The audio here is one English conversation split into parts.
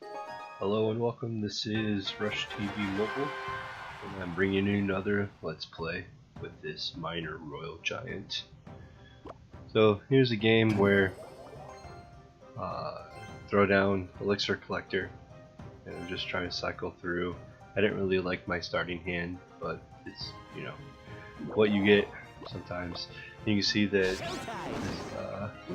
Hello and welcome, this is Rush TV Mobile, and I'm bringing you another Let's Play with this minor royal giant. So here's a game where throw down elixir collector, and I'm just trying to cycle through. I didn't really like my starting hand, but it's, you know, what you get sometimes. You can see that this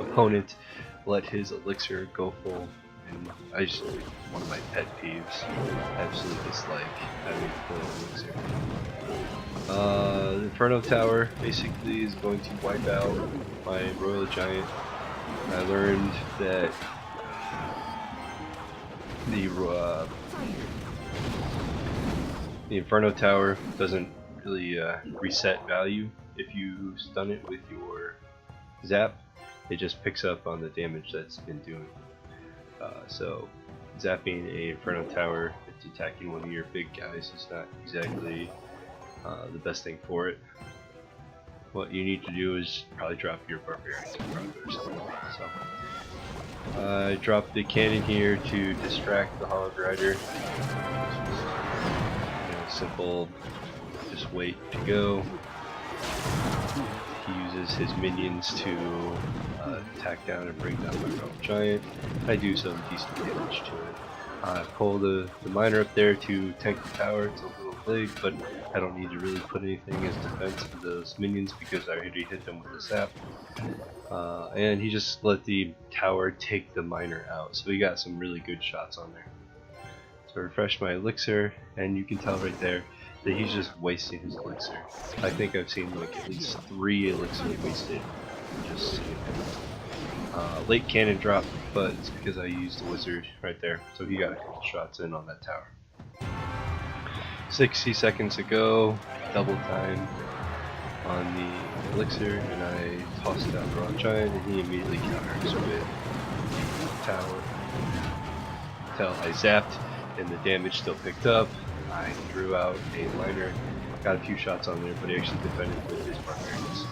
opponent let his elixir go full. And I just, one of my pet peeves, I absolutely dislike having full elixir. The Inferno Tower basically is going to wipe out my Royal Giant. I learned that the Inferno Tower doesn't really reset value if you stun it with your zap. It just picks up on the damage that's been doing. So zapping a Inferno Tower that's attacking one of your big guys is not exactly the best thing for it. What you need to do is probably drop your Barbarians in front of it or something. So I dropped the cannon here to distract the Hog Rider. Simple, just wait to go. He uses his minions to attack down and bring down my Royal Giant. I do some decent damage to it. I pull the miner up there to tank the tower. It's a little late, but I don't need to really put anything as defense for those minions because I already hit them with the sap. And he just let the tower take the miner out, so he got some really good shots on there. So I refresh my elixir, and you can tell right there that he's just wasting his elixir. I think I've seen like at least 3 elixir wasted just seeing him. Late cannon drop, but it's because I used the wizard right there, so he got a couple shots in on that tower. 60 seconds ago, double time on the elixir, and I tossed down the Royal Giant, and he immediately counters with the tower. Until I zapped, and the damage still picked up. I threw out a miner, got a few shots on there, but he actually defended with his barbarians.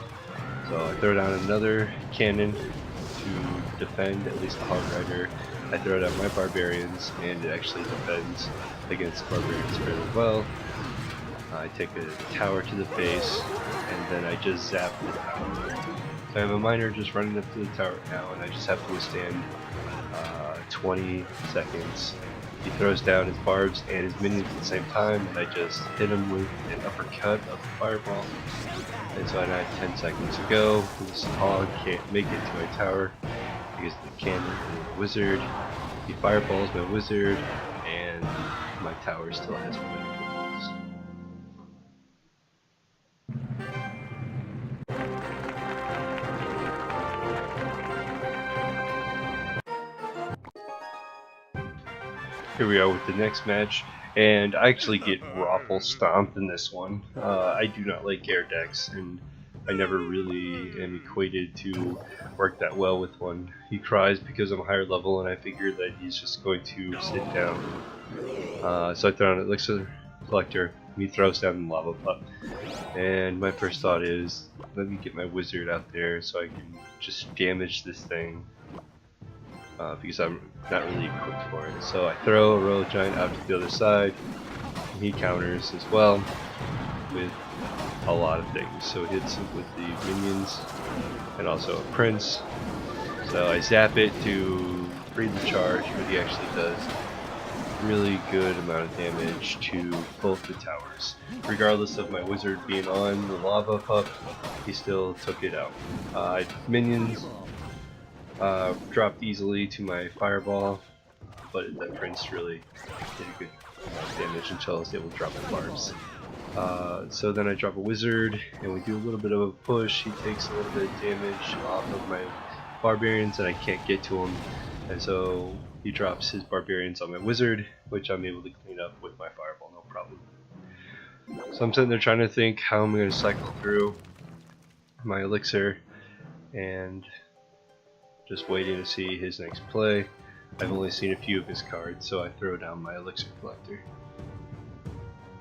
So I throw down another cannon to defend at least the Hog Rider. I throw down my barbarians, and it actually defends against barbarians fairly well. I take a tower to the face, and then I just zap the tower. So I have a miner just running up to the tower now, and I just have to withstand 20 seconds. He throws down his barbs and his minions at the same time, and I just hit him with an uppercut of the fireball. And so I have 10 seconds to go. This hog can't make it to my tower because the cannon and the wizard. He fireballs my wizard, and my tower still has momentum. Here we are with the next match, and I actually get raffle stomped in this one. I do not like air decks, and I never really am equated to work that well with one. He cries because I'm a higher level, and I figure that he's just going to sit down. So I throw an elixir collector, and he throws down the lava pup. And my first thought is, let me get my wizard out there so I can just damage this thing. Because I'm not really equipped for it. So I throw a Royal Giant out to the other side, and he counters as well with a lot of things. So it hits him with the minions and also a prince. So I zap it to free the charge, but he actually does really good amount of damage to both the towers. Regardless of my wizard being on the lava pup, he still took it out. Minions dropped easily to my fireball, but the prince really did a good damage until I was able to drop my barbs. So then I drop a wizard, and we do a little bit of a push. He takes a little bit of damage off of my barbarians, and I can't get to him. And so he drops his barbarians on my wizard, which I'm able to clean up with my fireball, no problem. So I'm sitting there trying to think how I'm going to cycle through my elixir, and just waiting to see his next play. I've only seen a few of his cards, so I throw down my elixir collector.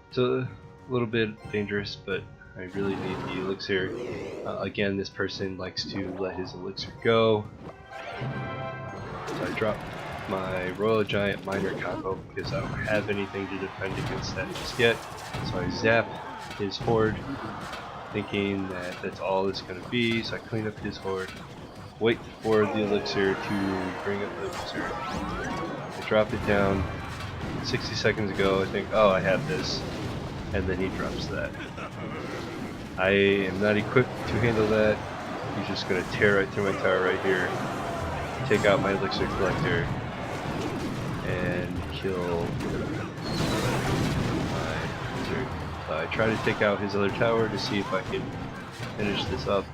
It's a little bit dangerous, but I really need the elixir. Again, this person likes to let his elixir go. So I drop my Royal Giant Miner combo because I don't have anything to defend against that just yet. So I zap his horde, thinking that that's all it's going to be. So I clean up his horde, wait for the elixir to bring up the wizard. I drop it down 60 seconds ago. I think, oh, I have this, and then he drops that. I am not equipped to handle that. He's just going to tear right through my tower right here, take out my elixir collector, and kill my wizard. So I try to take out his other tower to see if I can finish this up.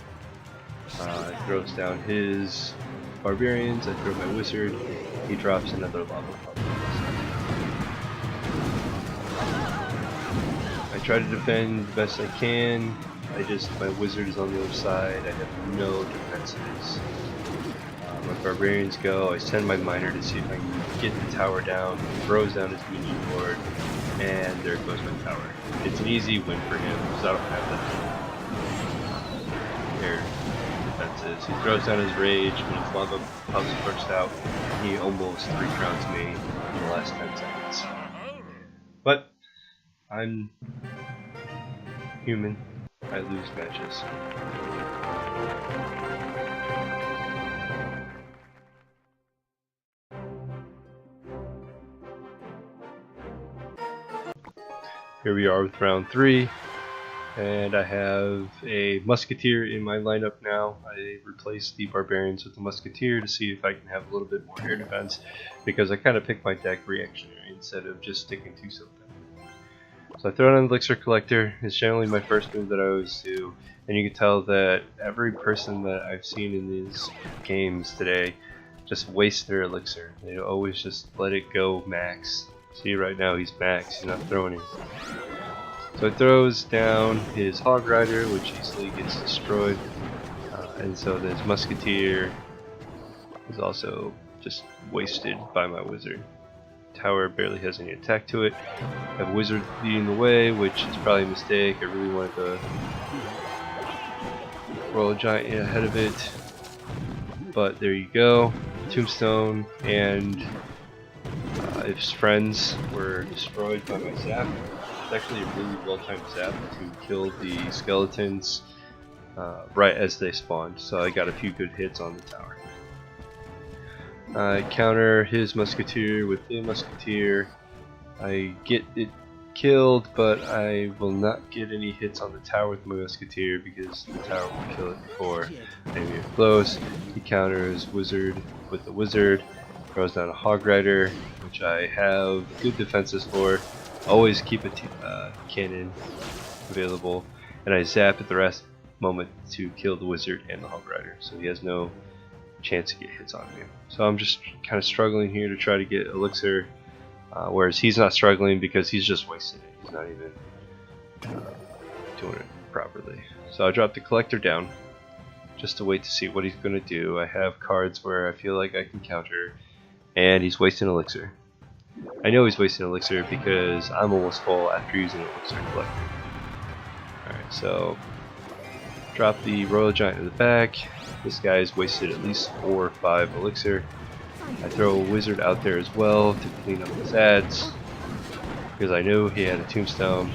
Throws down his barbarians, I throw my wizard, he drops another lava puddle. I try to defend the best I can. My wizard is on the other side, I have no defenses. My barbarians go, I send my miner to see if I can get the tower down, he throws down his minion board, and there goes my tower. It's an easy win for him, because I don't have that air defenses. He throws down his rage, when his lava puddles burst out, he almost 3-crowns me in the last 10 seconds. But, I'm human. I lose matches. Here we are with round 3, and I have a musketeer in my lineup now. I replaced the barbarians with the musketeer to see if I can have a little bit more air defense, because I kind of picked my deck reactionary instead of just sticking to something. So I throw it on the elixir collector. It's generally my first move that I always do, and you can tell that every person that I've seen in these games today just wastes their elixir. They always just let it go max. See, right now he's max, he's not throwing it. So it throws down his hog rider, which easily gets destroyed, and so this musketeer is also just wasted by my wizard. Tower barely has any attack to it. I have a wizard leading the way, which is probably a mistake. I really wanted to roll a giant ahead of it, but there you go. Tombstone, and his friends were destroyed by my zap. It's actually a really well-timed zap to kill the skeletons right as they spawned, so I got a few good hits on the tower. I counter his musketeer with the musketeer. I get it killed, but I will not get any hits on the tower with my musketeer because the tower will kill it before I even get close. He counters wizard with the wizard, throws down a hog rider, which I have good defenses for. Always keep a cannon available, and I zap at the last moment to kill the wizard and the hog rider, so he has no chance to get hits on me. So I'm just kind of struggling here to try to get elixir, whereas he's not struggling because he's just wasting it. He's not even doing it properly. So I drop the collector down just to wait to see what he's going to do. I have cards where I feel like I can counter, and he's wasting elixir. I know he's wasting elixir because I'm almost full after using elixir collector. Alright, so drop the Royal Giant in the back. This guy's wasted at least 4 or 5 elixir. I throw a wizard out there as well to clean up his ads because I knew he had a tombstone,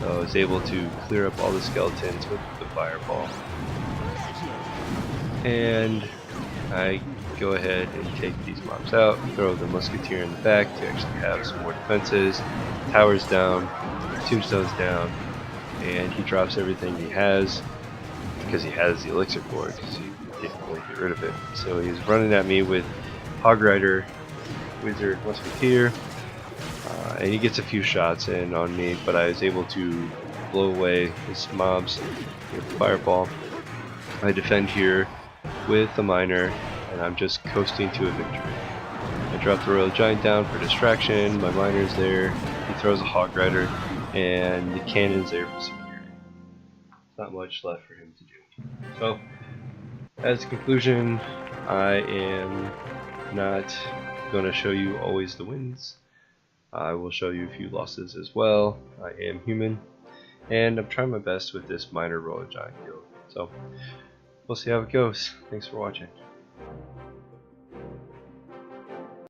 so I was able to clear up all the skeletons with the fireball. And I go ahead and take these mobs out, throw the musketeer in the back to actually have some more defenses. Tower's down, tombstone's down, and he drops everything he has because he has the elixir for it, because he didn't really get rid of it. So he's running at me with hog rider, wizard, musketeer, and he gets a few shots in on me, but I was able to blow away his mobs with the fireball. I defend here with the miner, and I'm just coasting to a victory. I drop the Royal Giant down for distraction, my miner's there, he throws a hog rider, and the cannon's there for security. Not much left for him to do. So, as a conclusion, I am not going to show you always the wins. I will show you a few losses as well. I am human, and I'm trying my best with this minor Royal Giant guild. So, we'll see how it goes. Thanks for watching.